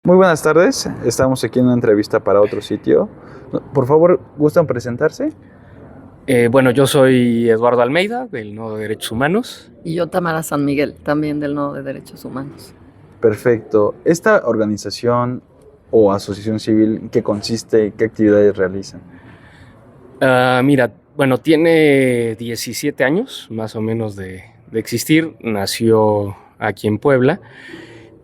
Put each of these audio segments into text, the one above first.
Muy buenas tardes, estamos aquí en una entrevista para otro sitio. Por favor, ¿gustan presentarse? Bueno, yo soy Eduardo Almeida, del Nodo de Derechos Humanos. Y yo, Tamara San Miguel, también del Nodo de Derechos Humanos. Perfecto. ¿Esta organización o asociación civil en qué consiste, qué actividades realizan? Mira, bueno, tiene 17 años más o menos de existir, nació aquí en Puebla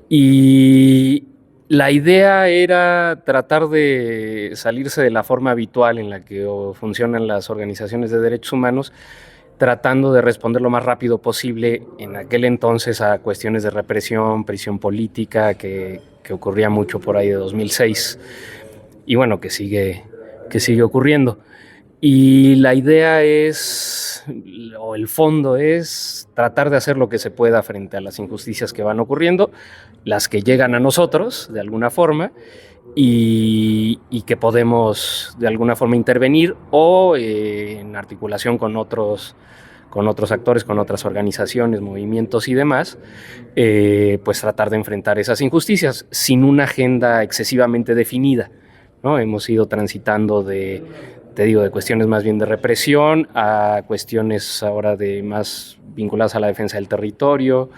y la idea era tratar de salirse de la forma habitual en la que funcionan las organizaciones de derechos humanos, tratando de responder lo más rápido posible en aquel entonces a cuestiones de represión, prisión política, que ocurría mucho por ahí de 2006 y bueno, que sigue ocurriendo. Y la idea es, o el fondo es, tratar de hacer lo que se pueda frente a las injusticias que van ocurriendo, las que llegan a nosotros de alguna forma y que podemos de alguna forma intervenir o en articulación con otros actores, con otras organizaciones, movimientos y demás, pues tratar de enfrentar esas injusticias sin una agenda excesivamente definida, ¿no? Hemos ido transitando de cuestiones más bien de represión a cuestiones ahora de más vinculadas a la defensa del territorio,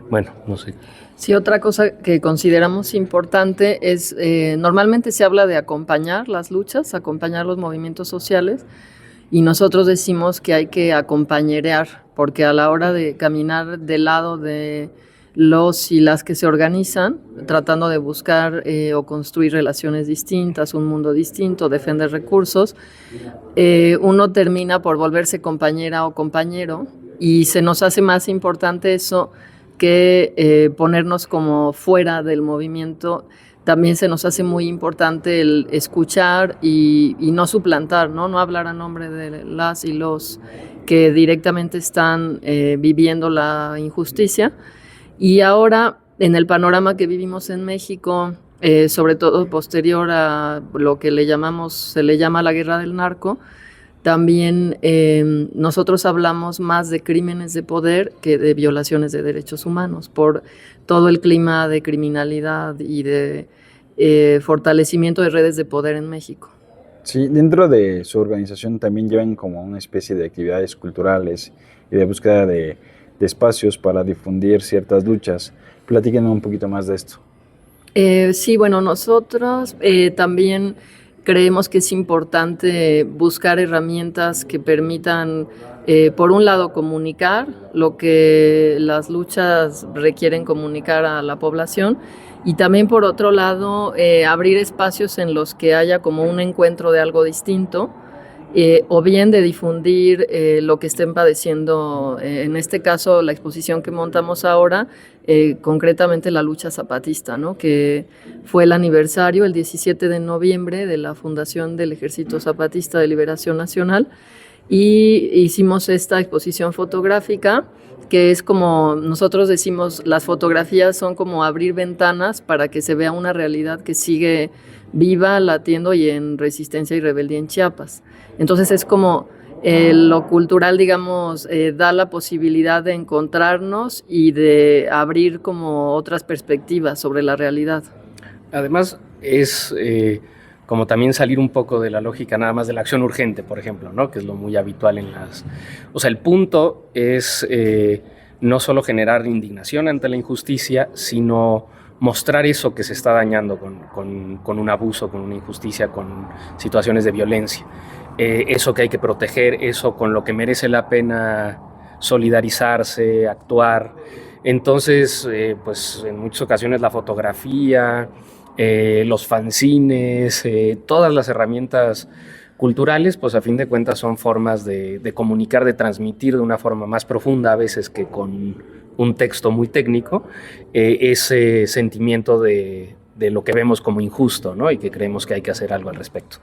bueno, no sé. Sí, otra cosa que consideramos importante es, normalmente se habla de acompañar las luchas, acompañar los movimientos sociales, y nosotros decimos que hay que acompañerear, porque a la hora de caminar del lado de los y las que se organizan, tratando de buscar o construir relaciones distintas, un mundo distinto, defender recursos, uno termina por volverse compañera o compañero y se nos hace más importante eso que ponernos como fuera del movimiento. También se nos hace muy importante el escuchar y no suplantar, no hablar a nombre de las y los que directamente están viviendo la injusticia. Y ahora, en el panorama que vivimos en México, sobre todo posterior a lo que se le llama la guerra del narco, también nosotros hablamos más de crímenes de poder que de violaciones de derechos humanos, por todo el clima de criminalidad y de fortalecimiento de redes de poder en México. Sí, dentro de su organización también llevan como una especie de actividades culturales y de búsqueda de espacios para difundir ciertas luchas. Platíquenos un poquito más de esto. Sí, bueno, nosotros también creemos que es importante buscar herramientas que permitan, por un lado, comunicar lo que las luchas requieren comunicar a la población y también, por otro lado, abrir espacios en los que haya como un encuentro de algo distinto. O bien de difundir lo que estén padeciendo, en este caso la exposición que montamos ahora, concretamente la lucha zapatista, ¿no? Que fue el aniversario, el 17 de noviembre, de la fundación del Ejército Zapatista de Liberación Nacional, y hicimos esta exposición fotográfica que es como nosotros decimos, las fotografías son como abrir ventanas para que se vea una realidad que sigue viva, latiendo y en resistencia y rebeldía en Chiapas. Entonces es como lo cultural, digamos, da la posibilidad de encontrarnos y de abrir como otras perspectivas sobre la realidad. Además, es como también salir un poco de la lógica nada más de la acción urgente, por ejemplo, ¿no? Que es lo muy habitual en las... O sea, el punto es no solo generar indignación ante la injusticia, sino mostrar eso que se está dañando con un abuso, con una injusticia, con situaciones de violencia. Eso que hay que proteger, eso con lo que merece la pena solidarizarse, actuar. Entonces, pues en muchas ocasiones la fotografía, los fanzines, todas las herramientas culturales, pues a fin de cuentas son formas de comunicar, de transmitir de una forma más profunda a veces que con un texto muy técnico, ese sentimiento de lo que vemos como injusto, ¿no? Y que creemos que hay que hacer algo al respecto.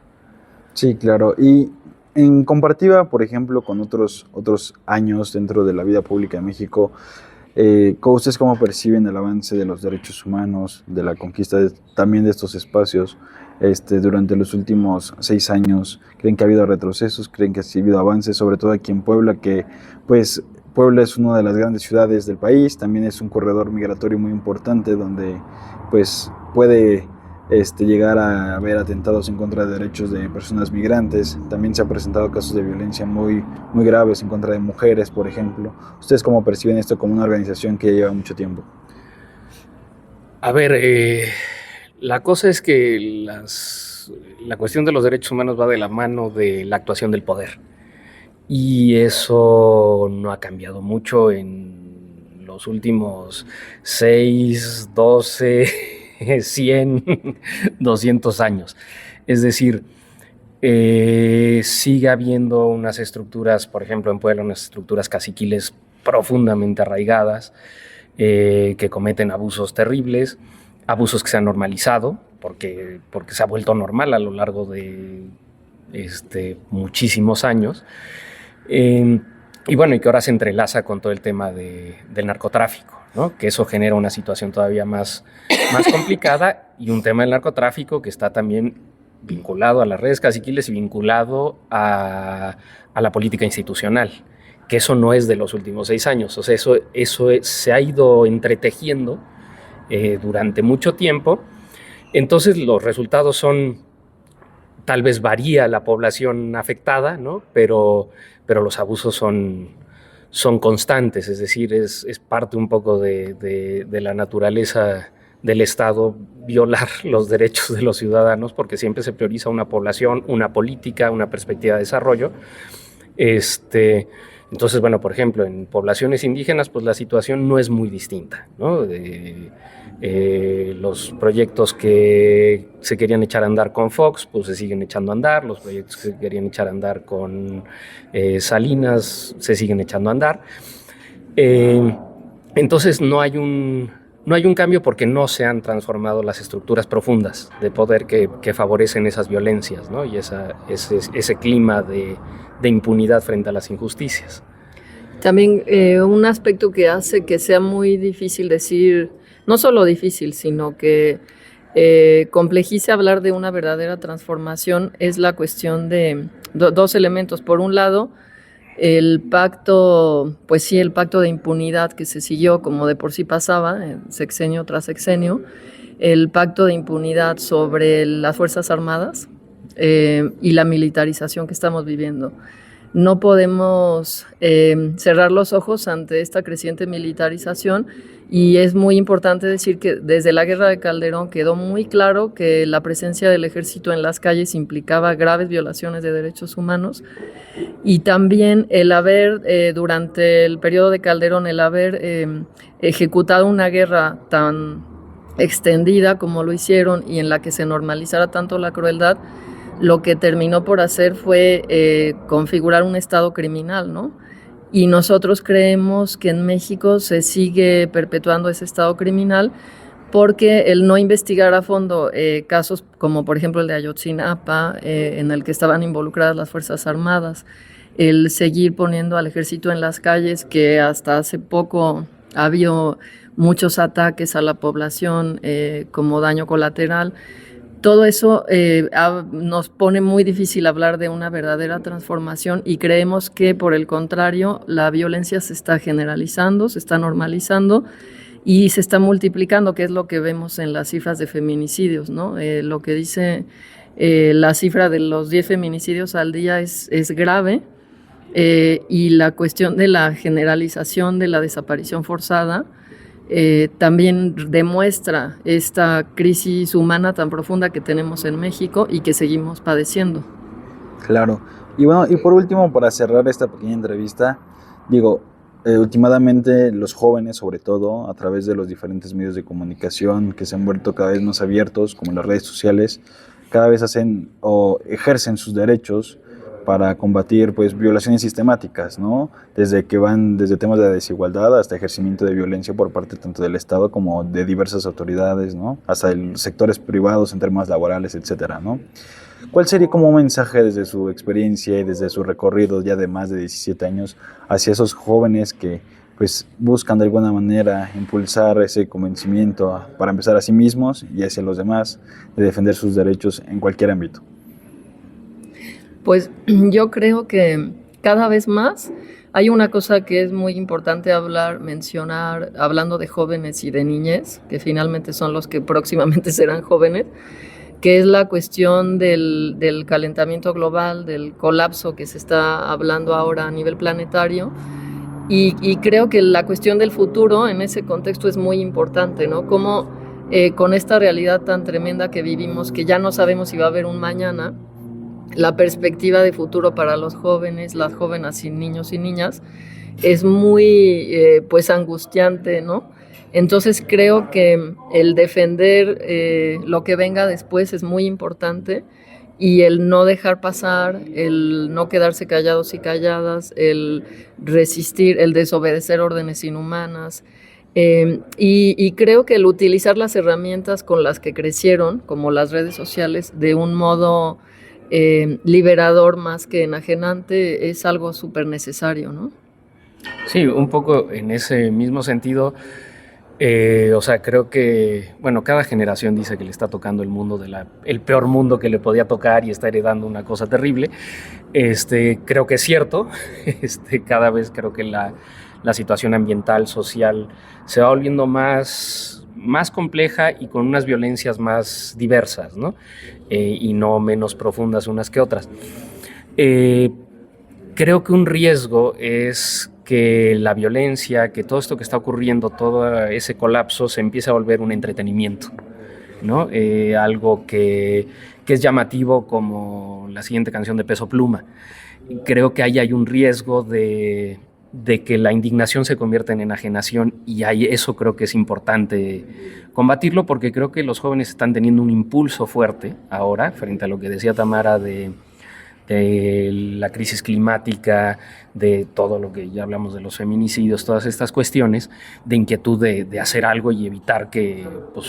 Sí, claro. Y en comparativa, por ejemplo, con otros años dentro de la vida pública de México, ¿ustedes cómo perciben el avance de los derechos humanos, de la conquista también de estos espacios durante los últimos 6 años? ¿Creen que ha habido retrocesos? ¿Creen que ha habido avances, sobre todo aquí en Puebla, que pues Puebla es una de las grandes ciudades del país, también es un corredor migratorio muy importante donde pues puede llegar a haber atentados en contra de derechos de personas migrantes. También se han presentado casos de violencia muy, muy graves en contra de mujeres, por ejemplo. ¿Ustedes cómo perciben esto como una organización que lleva mucho tiempo? A ver, la cosa es que la cuestión de los derechos humanos va de la mano de la actuación del poder. Y eso no ha cambiado mucho en los últimos 6, 12, 100, 200 años. Es decir, sigue habiendo unas estructuras, por ejemplo, en Puebla, unas estructuras caciquiles profundamente arraigadas, que cometen abusos terribles, abusos que se han normalizado, porque se ha vuelto normal a lo largo de muchísimos años. Y bueno, y que ahora se entrelaza con todo el tema del narcotráfico, ¿no? Que eso genera una situación todavía más complicada, y un tema del narcotráfico que está también vinculado a las redes caciquiles y vinculado a la política institucional, que eso no es de los últimos 6 años. O sea, eso se ha ido entretejiendo durante mucho tiempo. Entonces los resultados son, tal vez varía la población afectada, ¿no? Pero los abusos son constantes, es decir, es parte un poco de la naturaleza del Estado violar los derechos de los ciudadanos, porque siempre se prioriza una población, una política, una perspectiva de desarrollo. Entonces, bueno, por ejemplo, en poblaciones indígenas, pues la situación no es muy distinta, ¿no? Los proyectos que se querían echar a andar con Fox, pues se siguen echando a andar. Los proyectos que se querían echar a andar con Salinas se siguen echando a andar. Entonces no hay un cambio, porque no se han transformado las estructuras profundas de poder que favorecen esas violencias, ¿no? Y ese clima de impunidad frente a las injusticias. También un aspecto que hace que sea muy difícil decir, no solo difícil, sino que complejice hablar de una verdadera transformación, es la cuestión de dos elementos. Por un lado, el pacto, pues sí, el pacto de impunidad que se siguió, como de por sí pasaba, sexenio tras sexenio, el pacto de impunidad sobre las Fuerzas Armadas y la militarización que estamos viviendo. No podemos cerrar los ojos ante esta creciente militarización, y es muy importante decir que desde la guerra de Calderón quedó muy claro que la presencia del ejército en las calles implicaba graves violaciones de derechos humanos, y también el haber, durante el periodo de Calderón, el haber ejecutado una guerra tan extendida como lo hicieron y en la que se normalizara tanto la crueldad, lo que terminó por hacer fue configurar un estado criminal, ¿no? Y nosotros creemos que en México se sigue perpetuando ese estado criminal porque el no investigar a fondo casos como por ejemplo el de Ayotzinapa, en el que estaban involucradas las Fuerzas Armadas, el seguir poniendo al ejército en las calles, que hasta hace poco ha habido muchos ataques a la población como daño colateral. Todo eso nos pone muy difícil hablar de una verdadera transformación, y creemos que, por el contrario, la violencia se está generalizando, se está normalizando y se está multiplicando, que es lo que vemos en las cifras de feminicidios, ¿no? Lo que dice la cifra de los 10 feminicidios al día es grave, y la cuestión de la generalización de la desaparición forzada también demuestra esta crisis humana tan profunda que tenemos en México y que seguimos padeciendo. Claro. Y bueno, y por último, para cerrar esta pequeña entrevista, digo, últimamente los jóvenes, sobre todo, a través de los diferentes medios de comunicación que se han vuelto cada vez más abiertos, como las redes sociales, cada vez hacen o ejercen sus derechos para combatir pues violaciones sistemáticas, ¿no? Desde temas de desigualdad hasta ejercimiento de violencia por parte tanto del Estado como de diversas autoridades, ¿no? Hasta sectores privados en temas laborales, etcétera, ¿no? ¿Cuál sería como un mensaje desde su experiencia y desde su recorrido ya de más de 17 años hacia esos jóvenes que pues buscan de alguna manera impulsar ese convencimiento para empezar a sí mismos y hacia los demás de defender sus derechos en cualquier ámbito? Pues yo creo que cada vez más Hay una cosa que es muy importante mencionar, hablando de jóvenes y de niñez, que finalmente son los que próximamente serán jóvenes, que es la cuestión del calentamiento global, del colapso que se está hablando ahora a nivel planetario. Y creo que la cuestión del futuro en ese contexto es muy importante, ¿no? Cómo con esta realidad tan tremenda que vivimos, que ya no sabemos si va a haber un mañana, la perspectiva de futuro para los jóvenes, las jóvenes y niños y niñas, es muy pues angustiante, ¿no? Entonces creo que el defender lo que venga después es muy importante, y el no dejar pasar, el no quedarse callados y calladas, el resistir, el desobedecer órdenes inhumanas. Y creo que el utilizar las herramientas con las que crecieron, como las redes sociales, de un modo liberador más que enajenante, es algo súper necesario, ¿no? Sí, un poco en ese mismo sentido. O sea, creo que, bueno, cada generación dice que le está tocando el mundo el peor mundo que le podía tocar y está heredando una cosa terrible. Creo que es cierto. Cada vez creo que la situación ambiental, social, se va volviendo más compleja y con unas violencias más diversas, ¿no? Y no menos profundas unas que otras. Creo que un riesgo es que la violencia, que todo esto que está ocurriendo, todo ese colapso se empieza a volver un entretenimiento, ¿no? Algo que es llamativo, como la siguiente canción de Peso Pluma. Creo que ahí hay un riesgo de que la indignación se convierta en enajenación, y eso creo que es importante combatirlo, porque creo que los jóvenes están teniendo un impulso fuerte ahora, frente a lo que decía Tamara de la crisis climática, de todo lo que ya hablamos de los feminicidios, todas estas cuestiones de inquietud de hacer algo y evitar que, pues,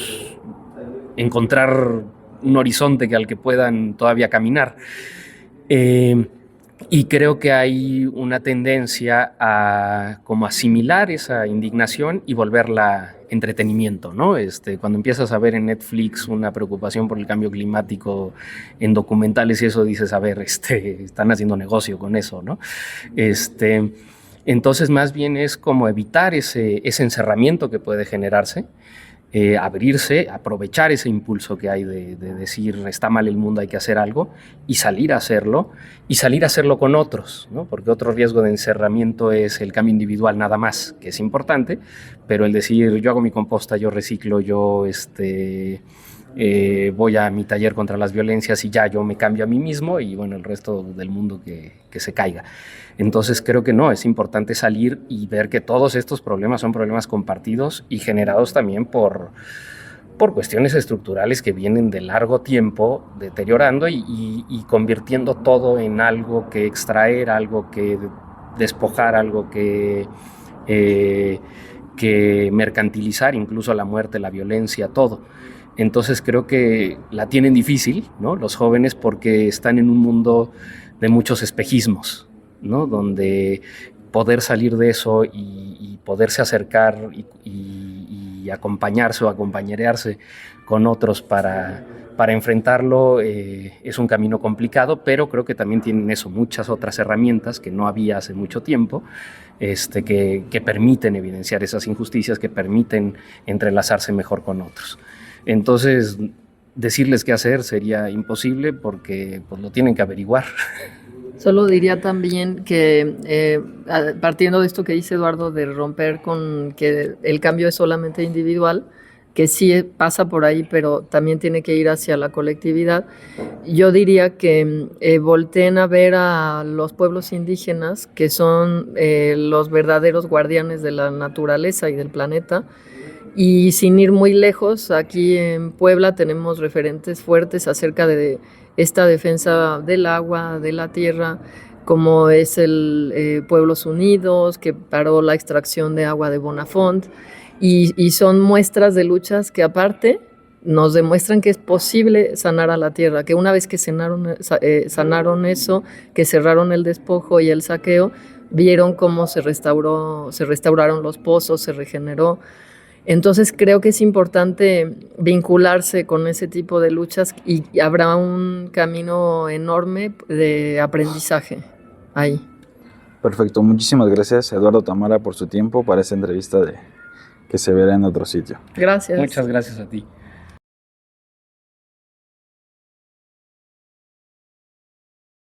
encontrar un horizonte al que puedan todavía caminar. Y creo que hay una tendencia a como asimilar esa indignación y volverla entretenimiento, ¿no? Cuando empiezas a ver en Netflix una preocupación por el cambio climático en documentales y eso, dices, a ver, están haciendo negocio con eso, ¿no? Entonces más bien es como evitar ese encerramiento que puede generarse, abrirse, aprovechar ese impulso que hay de decir está mal el mundo, hay que hacer algo, y salir a hacerlo con otros, ¿no? Porque otro riesgo de encerramiento es el cambio individual nada más, que es importante, pero el decir yo hago mi composta, yo reciclo, yo voy a mi taller contra las violencias y ya yo me cambio a mí mismo y bueno, el resto del mundo que se caiga. Entonces creo que no, es importante salir y ver que todos estos problemas son problemas compartidos y generados también por cuestiones estructurales que vienen de largo tiempo deteriorando y convirtiendo todo en algo que extraer, algo que despojar, algo que mercantilizar, incluso la muerte, la violencia, todo. Entonces creo que la tienen difícil, ¿no? Los jóvenes, porque están en un mundo de muchos espejismos, ¿no? Donde poder salir de eso y poderse acercar y acompañarse o acompañarearse con otros para enfrentarlo es un camino complicado, pero creo que también tienen muchas otras herramientas que no había hace mucho tiempo, que permiten evidenciar esas injusticias, que permiten entrelazarse mejor con otros. Entonces, decirles qué hacer sería imposible porque pues, lo tienen que averiguar. Solo diría también que partiendo de esto que dice Eduardo, de romper con que el cambio es solamente individual, que sí pasa por ahí, pero también tiene que ir hacia la colectividad, yo diría que volteen a ver a los pueblos indígenas, que son los verdaderos guardianes de la naturaleza y del planeta. Y sin ir muy lejos, aquí en Puebla tenemos referentes fuertes acerca de esta defensa del agua, de la tierra, como es el Pueblos Unidos, que paró la extracción de agua de Bonafont, y son muestras de luchas que aparte nos demuestran que es posible sanar a la tierra, que una vez que sanaron eso, que cerraron el despojo y el saqueo, vieron cómo se restauraron los pozos, se regeneró. Entonces creo que es importante vincularse con ese tipo de luchas y habrá un camino enorme de aprendizaje ahí. Perfecto, muchísimas gracias Eduardo Tamara por su tiempo para esta entrevista que se verá en otro sitio. Gracias. Muchas gracias a ti.